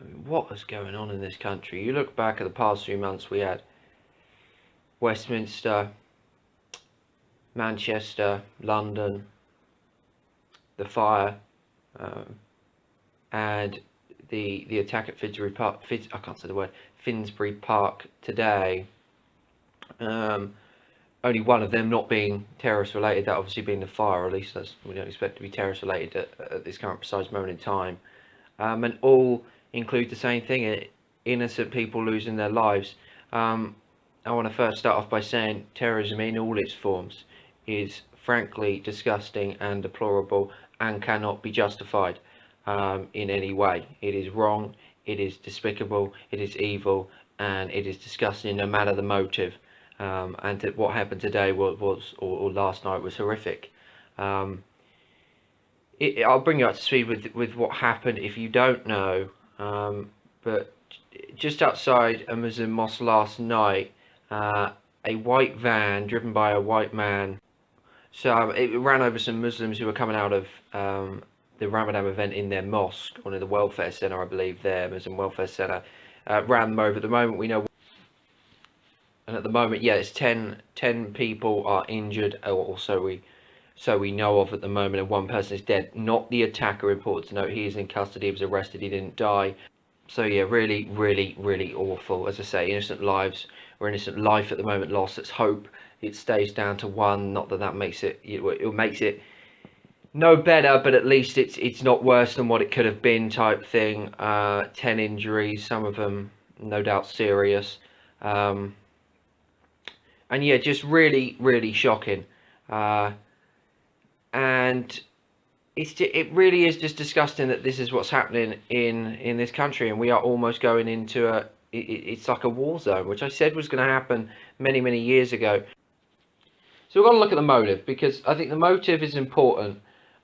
I mean, what is going on in this country? You look back at the past few months, we had Westminster, Manchester, London, the fire, um, and the attack at Finsbury Park. I can't say the word. Finsbury Park today. Um, Only one of them not being terrorist related. That obviously being the fire. Or at least we don't expect to be terrorist related at this current precise moment in time. And all include the same thing: innocent people losing their lives. I want to first start off by saying terrorism in all its forms is frankly disgusting and deplorable and cannot be justified in any way. It is wrong, it is despicable, it is evil, and it is disgusting no matter the motive. And what happened today or last night was horrific. Um, I'll bring you up to speed with what happened if you don't know. But just outside a Muslim mosque last night, a white van driven by a white man. So it ran over some Muslims who were coming out of the Ramadan event in their mosque, or in the welfare centre, I believe, their Muslim welfare centre. Ran them over. At the moment, we know, and at the moment, yeah, it's 10 people are injured, or so we know of at the moment, and one person is dead. Not the attacker, important to note. He is in custody. He was arrested. He didn't die. So yeah, really, really, really awful. As I say, innocent lives or innocent life at the moment lost. Let's hope it stays down to one. Not that that makes it makes it no better, but at least it's not worse than what it could have been, type thing. 10 injuries, some of them no doubt serious. Um, and yeah, just really, really shocking. And it really is just disgusting that this is what's happening in this country, and we are almost going into it's like a war zone, which I said was going to happen many years ago. So we've got to look at the motive, because I think the motive is important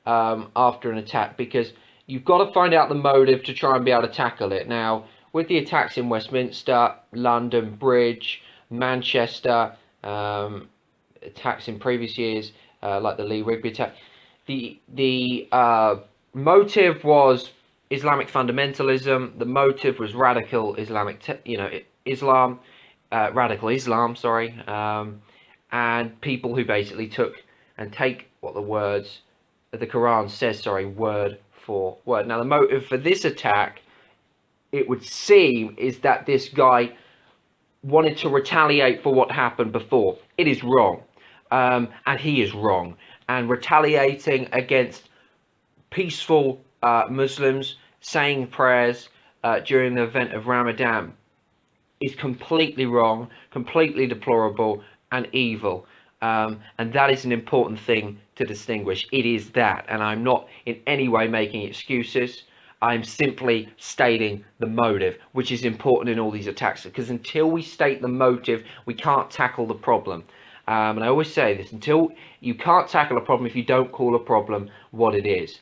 after an attack, because you've got to find out the motive to try and be able to tackle it. Now, with the attacks in Westminster, London Bridge, Manchester, attacks in previous years, like the Lee Rigby attack, the motive was Islamic fundamentalism. The motive was radical Islamic, Islam, radical Islam. Sorry, and people who basically took and take what the Quran says. Sorry, word for word. Now, the motive for this attack, it would seem, is that this guy wanted to retaliate for what happened before. It is wrong, and he is wrong. And retaliating against peaceful Muslims saying prayers during the event of Ramadan is completely wrong, completely deplorable, and evil. And that is an important thing to distinguish. It is that, and I'm not in any way making excuses. I'm simply stating the motive, which is important in all these attacks, because until we state the motive, we can't tackle the problem. And I always say this: until you can't tackle a problem if you don't call a problem what it is.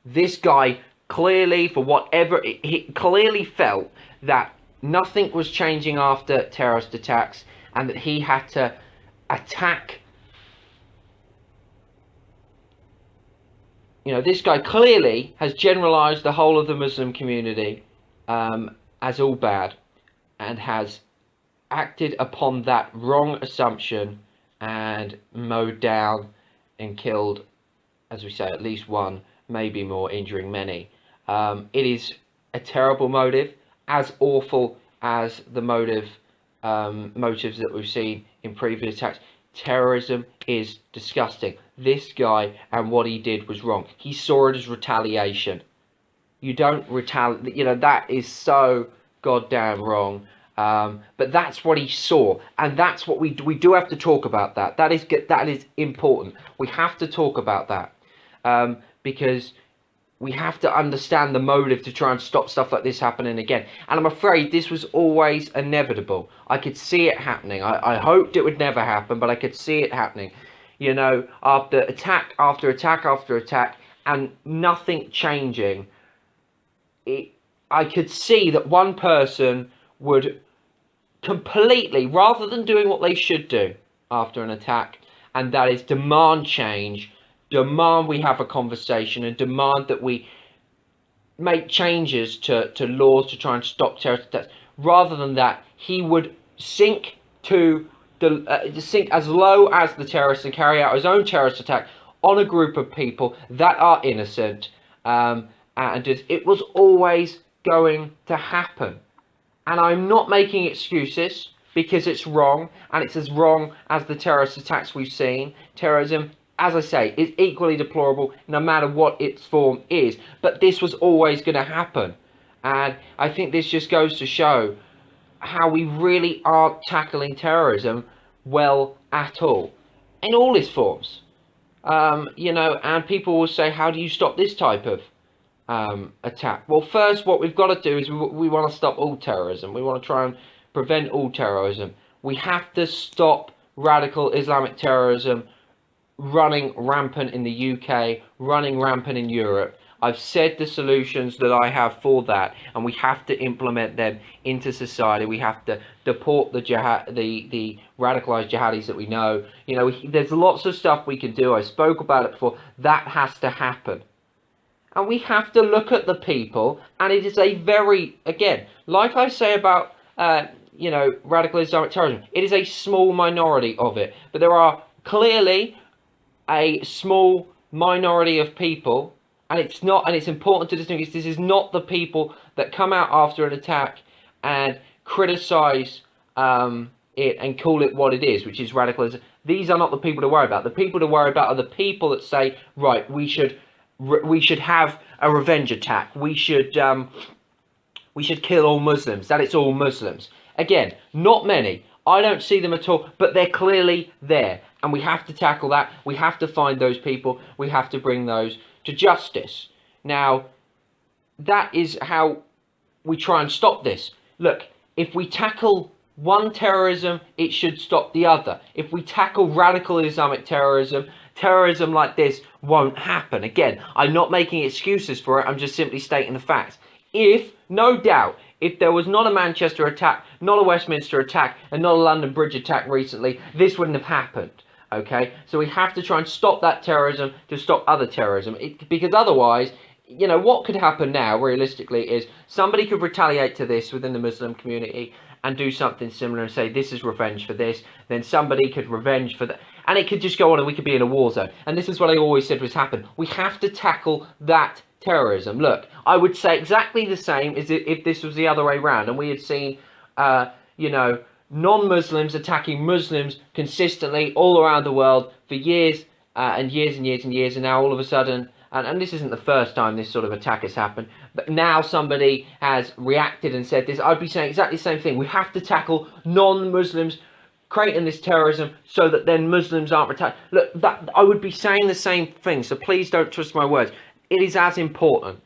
This guy clearly, for whatever, he clearly felt that nothing was changing after terrorist attacks, and that he had to attack. This guy clearly has generalized the whole of the Muslim community as all bad, and has acted upon that wrong assumption and mowed down and killed, as we say, at least one, maybe more, injuring many. It is a terrible motive, as awful as the motives that we've seen in previous attacks. Terrorism is disgusting. This guy and what he did was wrong. He saw it as retaliation. You don't retaliate. That is so goddamn wrong. But that's what he saw, and that's what we do have to talk about. That is important. We have to talk about that because we have to understand the motive to try and stop stuff like this happening again. And I'm afraid this was always inevitable. I could see it happening. I hoped it would never happen, but I could see it happening. After attack after attack after attack, and nothing changing. I could see that one person would completely, rather than doing what they should do after an attack, and that is demand change, demand we have a conversation, and demand that we make changes to laws to try and stop terrorist attacks. Rather than that, he would sink to sink as low as the terrorists and carry out his own terrorist attack on a group of people that are innocent. And just, it was always going to happen. And I'm not making excuses because it's wrong, and it's as wrong as the terrorist attacks we've seen. Terrorism, as I say, is equally deplorable no matter what its form is. But this was always going to happen. And I think this just goes to show how we really aren't tackling terrorism well at all, in all its forms. And people will say, how do you stop this type of attack? Well, first, what we've got to do is we want to stop all terrorism. We want to try and prevent all terrorism. We have to stop radical Islamic terrorism running rampant in the UK, running rampant in Europe. I've said the solutions that I have for that, and we have to implement them into society. We have to deport the radicalized jihadis that we know. There's lots of stuff we can do. I spoke about it before. That has to happen. And we have to look at the people, and it is a very, again, like I say about, radical Islamic terrorism, it is a small minority of it. But there are clearly a small minority of people, and it's important to distinguish, this is not the people that come out after an attack and criticize it and call it what it is, which is radicalism. These are not the people to worry about. The people to worry about are the people that say, right, we should have a revenge attack. We should kill all Muslims. That it's all Muslims. Again, not many. I don't see them at all, but they're clearly there, and we have to tackle that. We have to find those people. We have to bring those to justice. Now, that is how we try and stop this. Look, if we tackle one terrorism, it should stop the other. If we tackle radical Islamic terrorism like this won't happen. Again, I'm not making excuses for it. I'm just simply stating the facts. No doubt, if there was not a Manchester attack, not a Westminster attack, and not a London Bridge attack recently, this wouldn't have happened. Okay? So we have to try and stop that terrorism to stop other terrorism. Because otherwise, what could happen now, realistically, is somebody could retaliate to this within the Muslim community and do something similar and say, this is revenge for this. Then somebody could revenge for that. And it could just go on, and we could be in a war zone. And this is what I always said was happen. We have to tackle that terrorism. Look, I would say exactly the same as if this was the other way around, and we had seen, non-Muslims attacking Muslims consistently all around the world for years and years and years and years, and now all of a sudden, and this isn't the first time this sort of attack has happened, but now somebody has reacted and said this. I'd be saying exactly the same thing. We have to tackle non-Muslims creating this terrorism so that then Muslims aren't attacked. Look, I would be saying the same thing, so please don't twist my words. It is as important.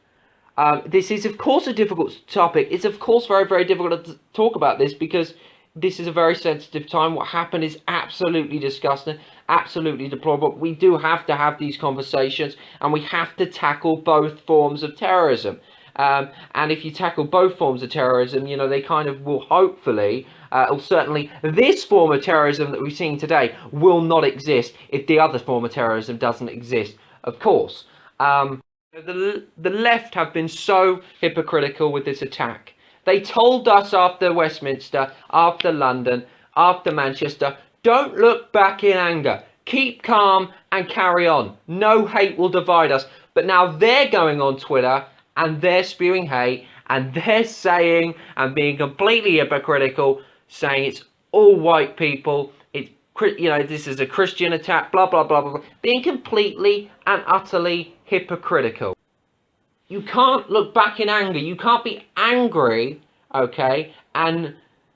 This is, of course, a difficult topic. It's, of course, very, very difficult to talk about this because this is a very sensitive time. What happened is absolutely disgusting, absolutely deplorable. We do have to have these conversations, and we have to tackle both forms of terrorism. And if you tackle both forms of terrorism, they kind of will hopefully, or certainly this form of terrorism that we've seen today will not exist if the other form of terrorism doesn't exist, of course. The left have been so hypocritical with this attack. They told us after Westminster, after London, after Manchester, don't look back in anger. Keep calm and carry on. No hate will divide us. But now they're going on Twitter and they're spewing hate and they're saying and being completely hypocritical, saying it's all white people, this is a Christian attack, blah, blah, blah, blah, blah. Being completely and utterly hypocritical. You can't look back in anger. You can't be angry, okay, and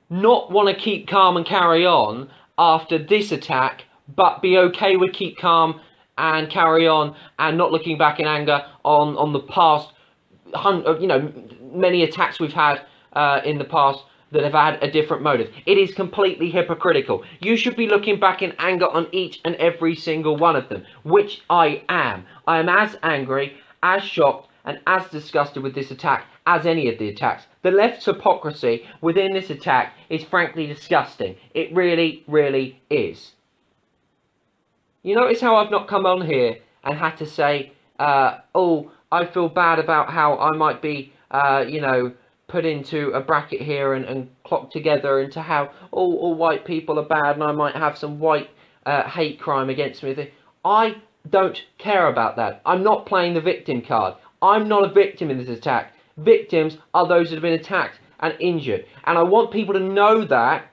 not want to keep calm and carry on after this attack, but be okay with keep calm and carry on and not looking back in anger on the past, many attacks we've had in the past that have had a different motive. It is completely hypocritical. You should be looking back in anger on each and every single one of them, which I am. I am as angry, as shocked, and as disgusted with this attack as any of the attacks. The left's hypocrisy within this attack is frankly disgusting. It really, really is. You notice how I've not come on here and had to say, I feel bad about how I might be, put into a bracket here and clocked together into how all white people are bad, and I might have some white hate crime against me. I don't care about that. I'm not playing the victim card. I'm not a victim in this attack. Victims are those that have been attacked and injured. And I want people to know that,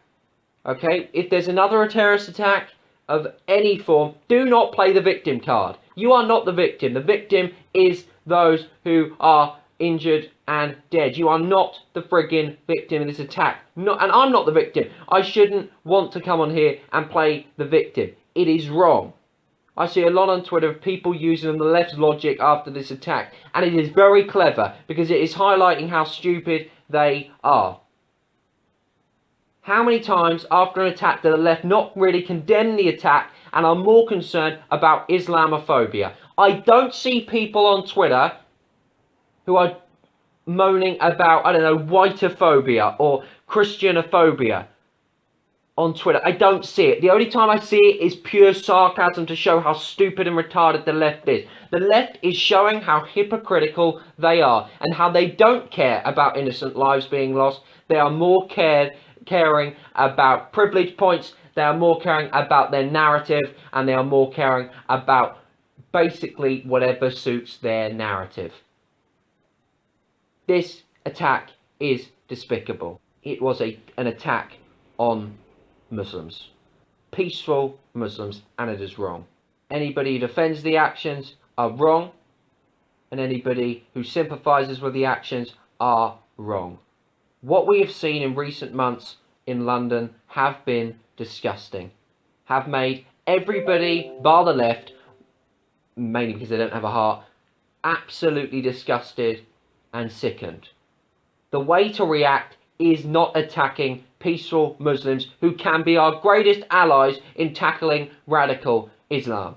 okay, if there's another terrorist attack of any form, do not play the victim card. You are not the victim. The victim is those who are injured and dead. You are not the friggin' victim in this attack. And I'm not the victim. I shouldn't want to come on here and play the victim. It is wrong. I see a lot on Twitter of people using the left's logic after this attack, and it is very clever because it is highlighting how stupid they are. How many times after an attack did the left not really condemn the attack and are more concerned about Islamophobia? I don't see people on Twitter who are moaning about, whiteophobia or Christianophobia on Twitter. I don't see it. The only time I see it is pure sarcasm to show how stupid and retarded the left is. The left is showing how hypocritical they are and how they don't care about innocent lives being lost. They are more caring about privilege points. They are more caring about their narrative, and they are more caring about basically whatever suits their narrative. This attack is despicable. It was an attack on Muslims, peaceful Muslims, and it is wrong. Anybody who defends the actions are wrong, and anybody who sympathises with the actions are wrong. What we have seen in recent months in London have been disgusting, have made everybody bar the left, mainly because they don't have a heart, absolutely disgusted and sickened. The way to react is not attacking peaceful Muslims who can be our greatest allies in tackling radical Islam.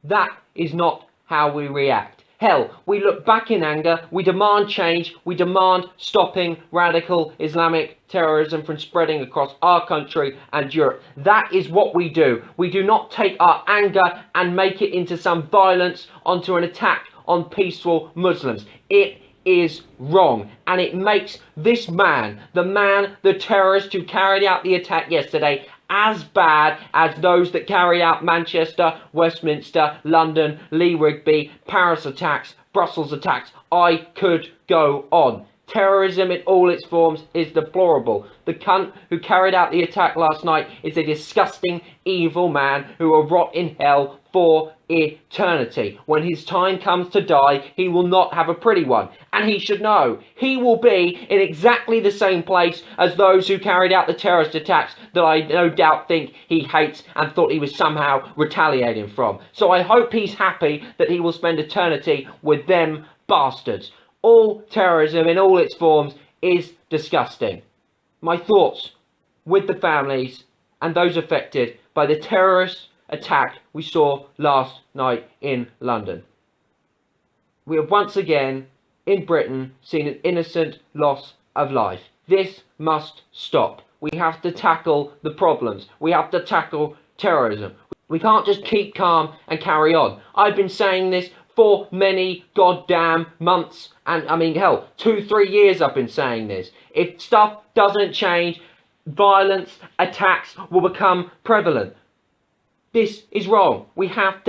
That is not how we react. Hell, we look back in anger, we demand change, we demand stopping radical Islamic terrorism from spreading across our country and Europe. That is what we do. We do not take our anger and make it into some violence onto an attack on peaceful Muslims. It is wrong, and it makes this man, the terrorist who carried out the attack yesterday, as bad as those that carried out Manchester, Westminster, London, Lee Rigby, Paris attacks, Brussels attacks. I could go on. Terrorism in all its forms is deplorable. The cunt who carried out the attack last night is a disgusting, evil man who will rot in hell for eternity. When his time comes to die, he will not have a pretty one. And he should know. He will be in exactly the same place as those who carried out the terrorist attacks that I no doubt think he hates and thought he was somehow retaliating from. So I hope he's happy that he will spend eternity with them bastards. All terrorism in all its forms is disgusting. My thoughts with the families and those affected by the terrorist attack we saw last night in London. We have once again, in Britain, seen an innocent loss of life. This must stop. We have to tackle the problems. We have to tackle terrorism. We can't just keep calm and carry on. I've been saying this for many goddamn months, and 2-3 years I've been saying this. If stuff doesn't change, violence, attacks will become prevalent. This is wrong. We have to